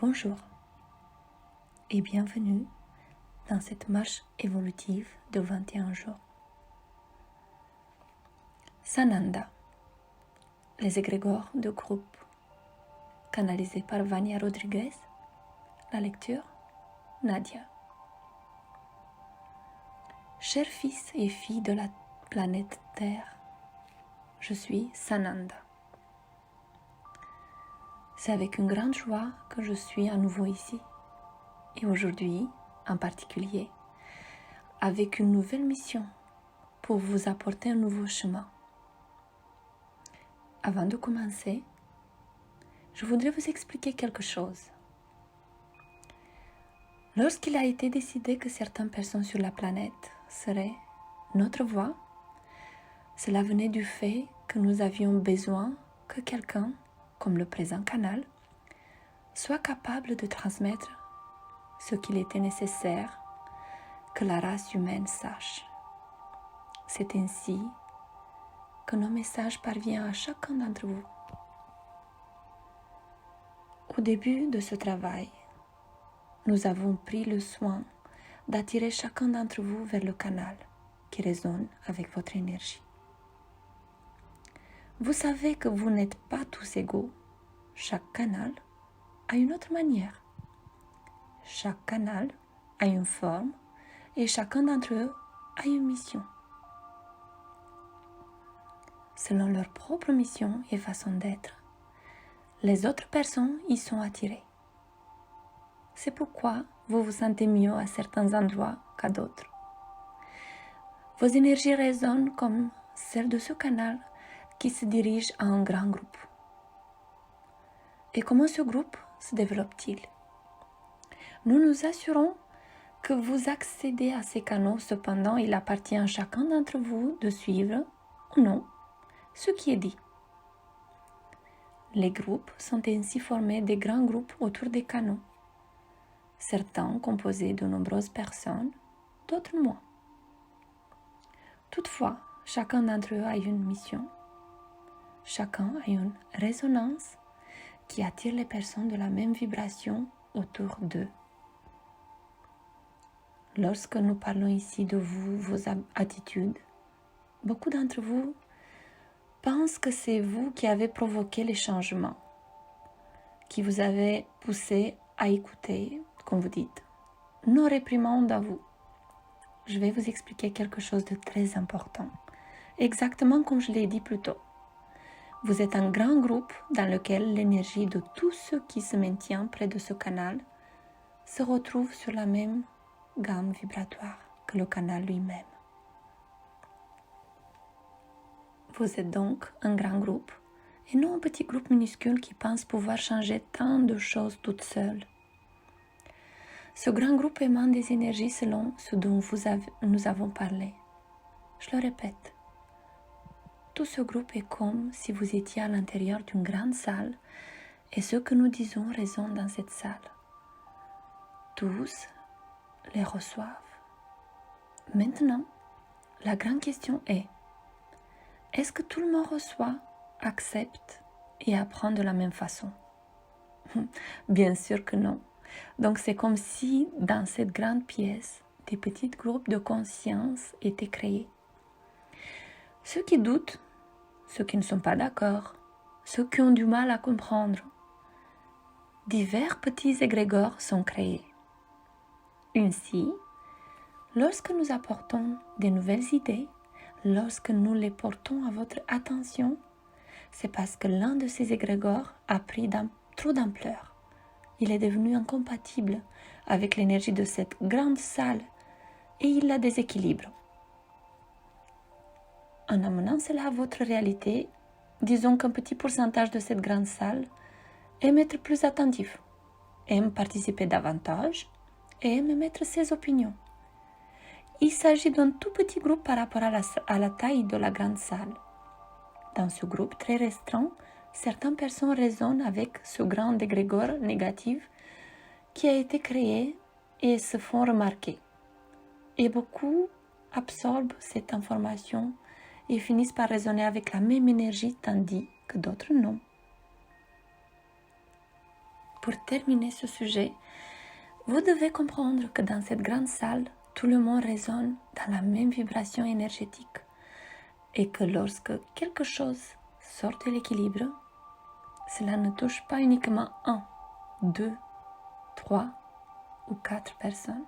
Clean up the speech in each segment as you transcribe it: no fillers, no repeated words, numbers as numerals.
Bonjour et bienvenue dans cette marche évolutive de 21 jours. Sananda, les égrégores de groupe, canalisés par Vania Rodriguez, la lecture Nadia. Chers fils et filles de la planète Terre, je suis Sananda. C'est avec une grande joie que je suis à nouveau ici. Et aujourd'hui, en particulier, avec une nouvelle mission pour vous apporter un nouveau chemin. Avant de commencer, je voudrais vous expliquer quelque chose. Lorsqu'il a été décidé que certaines personnes sur la planète seraient notre voix, cela venait du fait que nous avions besoin que quelqu'un, comme le présent canal, soit capable de transmettre ce qu'il était nécessaire que la race humaine sache. C'est ainsi que nos messages parviennent à chacun d'entre vous. Au début de ce travail, nous avons pris le soin d'attirer chacun d'entre vous vers le canal qui résonne avec votre énergie. Vous savez que vous n'êtes pas tous égaux. Chaque canal a une autre manière. Chaque canal a une forme et chacun d'entre eux a une mission. Selon leur propre mission et façon d'être, les autres personnes y sont attirées. C'est pourquoi vous vous sentez mieux à certains endroits qu'à d'autres. Vos énergies résonnent comme celles de ce canal qui se dirige à un grand groupe. Et comment ce groupe se développe-t-il? Nous nous assurons que vous accédez à ces canaux, cependant il appartient à chacun d'entre vous de suivre ou non ce qui est dit. Les groupes sont ainsi formés des grands groupes autour des canaux, certains composés de nombreuses personnes, d'autres moins. Toutefois, chacun d'entre eux a une mission. Chacun a une résonance qui attire les personnes de la même vibration autour d'eux. Lorsque nous parlons ici de vous, vos attitudes, beaucoup d'entre vous pensent que c'est vous qui avez provoqué les changements, qui vous avez poussé à écouter, comme vous dites, nos réprimandes à vous. Je vais vous expliquer quelque chose de très important, exactement comme je l'ai dit plus tôt. Vous êtes un grand groupe dans lequel l'énergie de tous ceux qui se maintiennent près de ce canal se retrouve sur la même gamme vibratoire que le canal lui-même. Vous êtes donc un grand groupe et non un petit groupe minuscule qui pense pouvoir changer tant de choses toute seule. Ce grand groupe émane des énergies selon ce dont nous avons parlé. Je le répète. Tout ce groupe est comme si vous étiez à l'intérieur d'une grande salle et ce que nous disons résonne dans cette salle. Tous les reçoivent. Maintenant, la grande question est-ce que tout le monde reçoit, accepte et apprend de la même façon? Bien sûr que non. Donc c'est comme si dans cette grande pièce, des petits groupes de conscience étaient créés. Ceux qui doutent, ceux qui ne sont pas d'accord, ceux qui ont du mal à comprendre. Divers petits égrégores sont créés. Ainsi, lorsque nous apportons des nouvelles idées, lorsque nous les portons à votre attention, c'est parce que l'un de ces égrégores a pris trop d'ampleur. Il est devenu incompatible avec l'énergie de cette grande salle et il la déséquilibre. En amenant cela à votre réalité, disons qu'un petit pourcentage de cette grande salle aime être plus attentif, aime participer davantage et aime émettre ses opinions. Il s'agit d'un tout petit groupe par rapport à la taille de la grande salle. Dans ce groupe très restreint, certaines personnes résonnent avec ce grand égrégore négatif qui a été créé et se font remarquer. Et beaucoup absorbent cette information et finissent par résonner avec la même énergie tandis que d'autres non. Pour terminer ce sujet, vous devez comprendre que dans cette grande salle, tout le monde résonne dans la même vibration énergétique et que lorsque quelque chose sort de l'équilibre, cela ne touche pas uniquement 1, 2, 3 ou 4 personnes,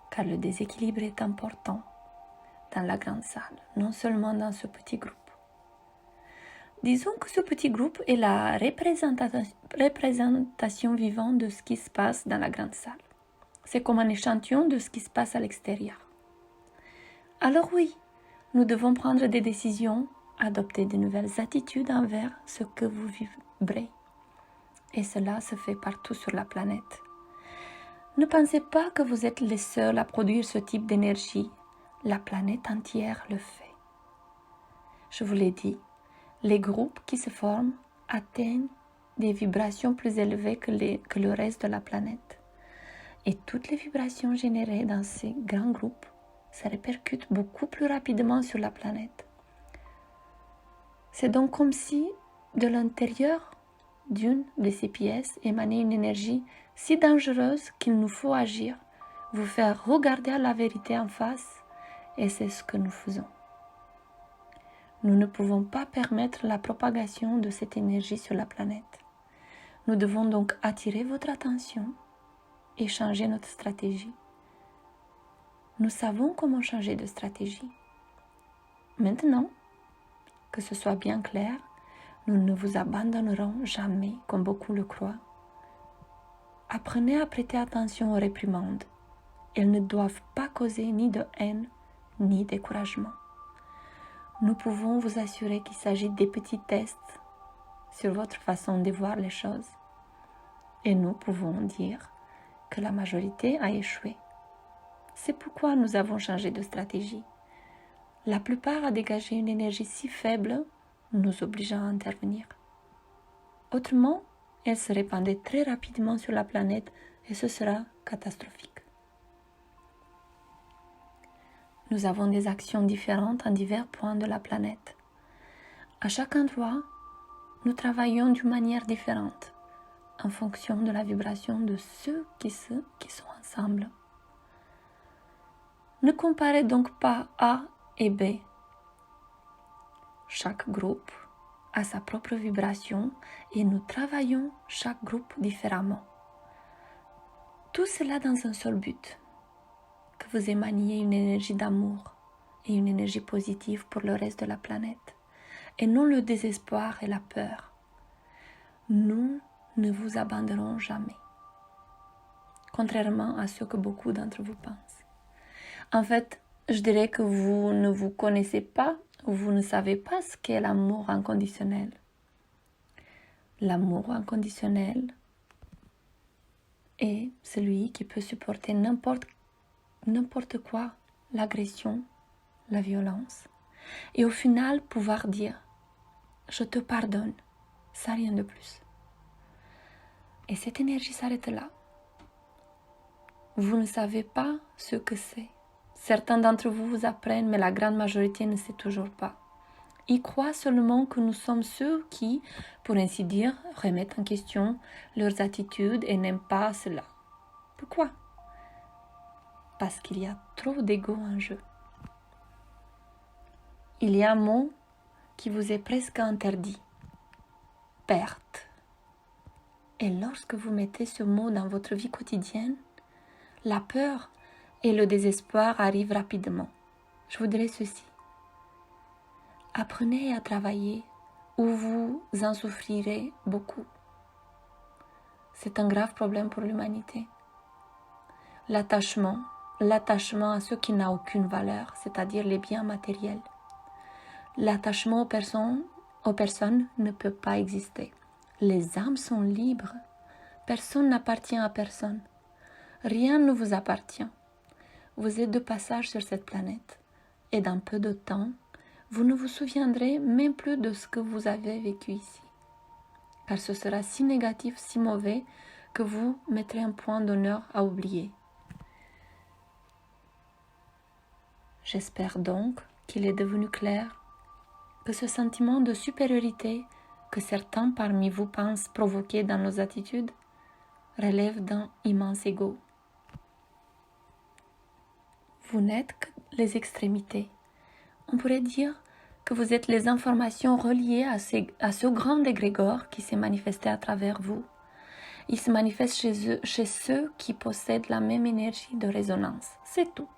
car le déséquilibre est important dans la grande salle, non seulement dans ce petit groupe. Disons que ce petit groupe est la représentation vivante de ce qui se passe dans la grande salle. C'est comme un échantillon de ce qui se passe à l'extérieur. Alors oui, nous devons prendre des décisions, adopter de nouvelles attitudes envers ce que vous vibrez. Et cela se fait partout sur la planète. Ne pensez pas que vous êtes les seuls à produire ce type d'énergie. La planète entière le fait. Je vous l'ai dit, les groupes qui se forment atteignent des vibrations plus élevées que le reste de la planète. Et toutes les vibrations générées dans ces grands groupes se répercutent beaucoup plus rapidement sur la planète. C'est donc comme si, de l'intérieur d'une de ces pièces, émanait une énergie si dangereuse qu'il nous faut agir, vous faire regarder la vérité en face, et c'est ce que nous faisons. Nous ne pouvons pas permettre la propagation de cette énergie sur la planète. Nous devons donc attirer votre attention et changer notre stratégie. Nous savons comment changer de stratégie. Maintenant, que ce soit bien clair, nous ne vous abandonnerons jamais comme beaucoup le croient. Apprenez à prêter attention aux réprimandes. Elles ne doivent pas causer ni de haine ni découragement. Nous pouvons vous assurer qu'il s'agit des petits tests sur votre façon de voir les choses. Et nous pouvons dire que la majorité a échoué. C'est pourquoi nous avons changé de stratégie. La plupart a dégagé une énergie si faible, nous obligeant à intervenir. Autrement, elle se répandrait très rapidement sur la planète et ce sera catastrophique. Nous avons des actions différentes en divers points de la planète. À chaque endroit, nous travaillons d'une manière différente, en fonction de la vibration de ceux qui sont ensemble. Ne comparez donc pas A et B. Chaque groupe a sa propre vibration et nous travaillons chaque groupe différemment. Tout cela dans un seul but, que vous émaniez une énergie d'amour et une énergie positive pour le reste de la planète, et non le désespoir et la peur. Nous ne vous abandonnerons jamais, contrairement à ce que beaucoup d'entre vous pensent. En fait, je dirais que vous ne vous connaissez pas, ou vous ne savez pas ce qu'est l'amour inconditionnel. L'amour inconditionnel est celui qui peut supporter n'importe quoi, l'agression, la violence, et au final pouvoir dire « je te pardonne », sans rien de plus. Et cette énergie s'arrête là. Vous ne savez pas ce que c'est. Certains d'entre vous vous apprennent, mais la grande majorité ne sait toujours pas. Ils croient seulement que nous sommes ceux qui, pour ainsi dire, remettent en question leurs attitudes et n'aiment pas cela. Pourquoi ? Parce qu'il y a trop d'ego en jeu. Il y a un mot qui vous est presque interdit. Perte. Et lorsque vous mettez ce mot dans votre vie quotidienne, la peur et le désespoir arrivent rapidement. Je vous dirais ceci. Apprenez à travailler ou vous en souffrirez beaucoup. C'est un grave problème pour l'humanité. L'attachement à ce qui n'a aucune valeur, c'est-à-dire les biens matériels. L'attachement aux personnes ne peut pas exister. Les âmes sont libres. Personne n'appartient à personne. Rien ne vous appartient. Vous êtes de passage sur cette planète. Et dans peu de temps, vous ne vous souviendrez même plus de ce que vous avez vécu ici. Car ce sera si négatif, si mauvais, que vous mettrez un point d'honneur à oublier. J'espère donc qu'il est devenu clair que ce sentiment de supériorité que certains parmi vous pensent provoquer dans nos attitudes relève d'un immense ego. Vous n'êtes que les extrémités. On pourrait dire que vous êtes les informations reliées à ce grand égrégore qui s'est manifesté à travers vous. Il se manifeste chez ceux qui possèdent la même énergie de résonance. C'est tout.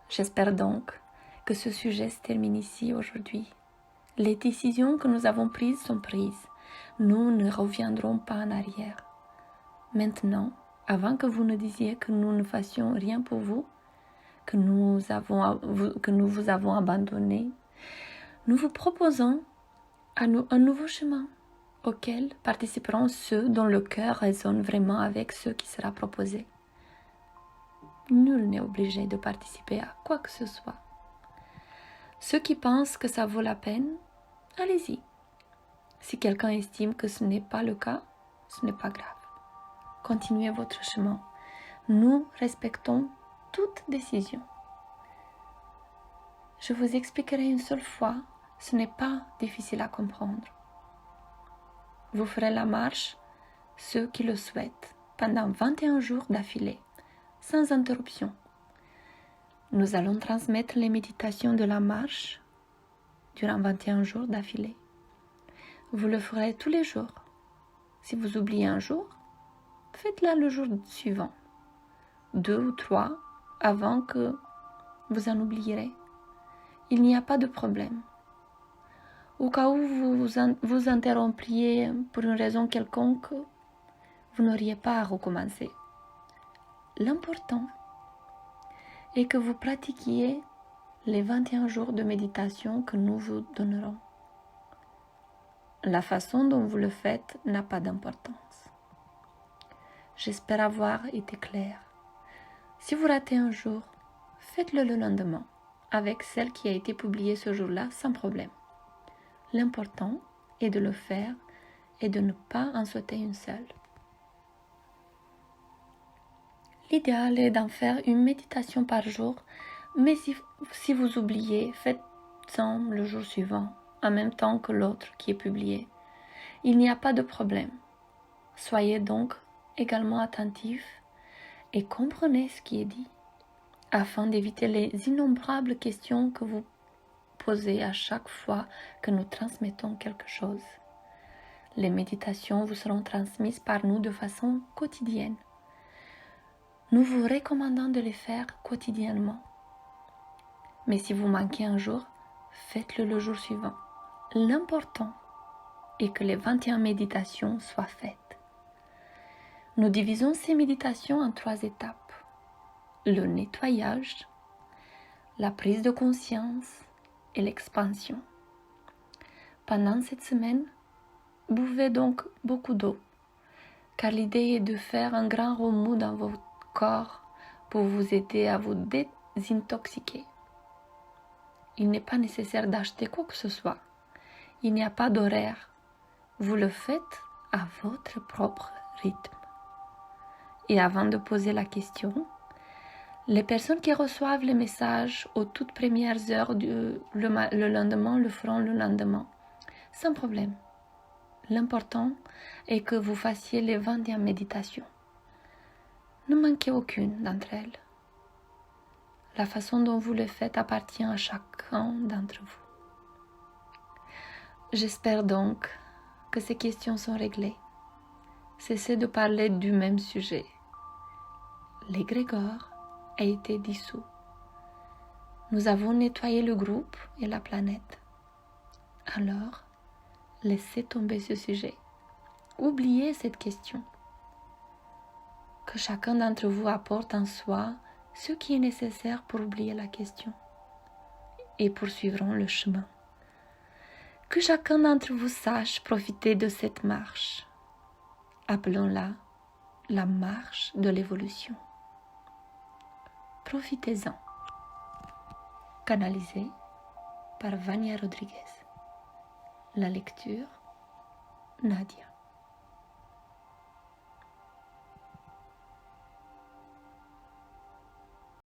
J'espère donc que ce sujet se termine ici aujourd'hui. Les décisions que nous avons prises sont prises. Nous ne reviendrons pas en arrière. Maintenant, avant que vous ne disiez que nous ne fassions rien pour vous, que nous vous avons abandonné, nous vous proposons un nouveau chemin auquel participeront ceux dont le cœur résonne vraiment avec ce qui sera proposé. Nul n'est obligé de participer à quoi que ce soit. Ceux qui pensent que ça vaut la peine, allez-y. Si quelqu'un estime que ce n'est pas le cas, ce n'est pas grave. Continuez votre chemin. Nous respectons toute décision. Je vous expliquerai une seule fois, ce n'est pas difficile à comprendre. Vous ferez la marche, ceux qui le souhaitent, pendant 21 jours d'affilée, sans interruption. Nous allons transmettre les méditations de la marche durant 21 jours d'affilée. Vous le ferez tous les jours. Si vous oubliez un jour, faites-la le jour suivant, 2 ou 3 avant que vous en oublierez. Il n'y a pas de problème. Au cas où vous interrompriez pour une raison quelconque, vous n'auriez pas à recommencer. L'important est que vous pratiquiez les 21 jours de méditation que nous vous donnerons. La façon dont vous le faites n'a pas d'importance. J'espère avoir été claire. Si vous ratez un jour, faites-le le lendemain, avec celle qui a été publiée ce jour-là sans problème. L'important est de le faire et de ne pas en sauter une seule. L'idéal est d'en faire une méditation par jour, mais si vous oubliez, faites-en le jour suivant, en même temps que l'autre qui est publié. Il n'y a pas de problème. Soyez donc également attentifs et comprenez ce qui est dit, afin d'éviter les innombrables questions que vous posez à chaque fois que nous transmettons quelque chose. Les méditations vous seront transmises par nous de façon quotidienne. Nous vous recommandons de les faire quotidiennement. Mais si vous manquez un jour, faites-le le jour suivant. L'important est que les 21 méditations soient faites. Nous divisons ces méditations en 3 étapes. Le nettoyage, la prise de conscience et l'expansion. Pendant cette semaine, buvez donc beaucoup d'eau, car l'idée est de faire un grand remous dans votre corps pour vous aider à vous désintoxiquer. Il n'est pas nécessaire d'acheter quoi que ce soit. Il n'y a pas d'horaire. Vous le faites à votre propre rythme. Et avant de poser la question, les personnes qui reçoivent les messages aux toutes premières heures le lendemain le feront le lendemain, sans problème. L'important est que vous fassiez les 21 méditations. Ne manquez aucune d'entre elles. La façon dont vous le faites appartient à chacun d'entre vous. J'espère donc que ces questions sont réglées. Cessez de parler du même sujet. L'égrégore a été dissous. Nous avons nettoyé le groupe et la planète. Alors, laissez tomber ce sujet. Oubliez cette question. Que chacun d'entre vous apporte en soi ce qui est nécessaire pour oublier la question et poursuivrons le chemin. Que chacun d'entre vous sache profiter de cette marche. Appelons-la la marche de l'évolution. Profitez-en. Canalisé par Vania Rodriguez. La lecture, Nadia.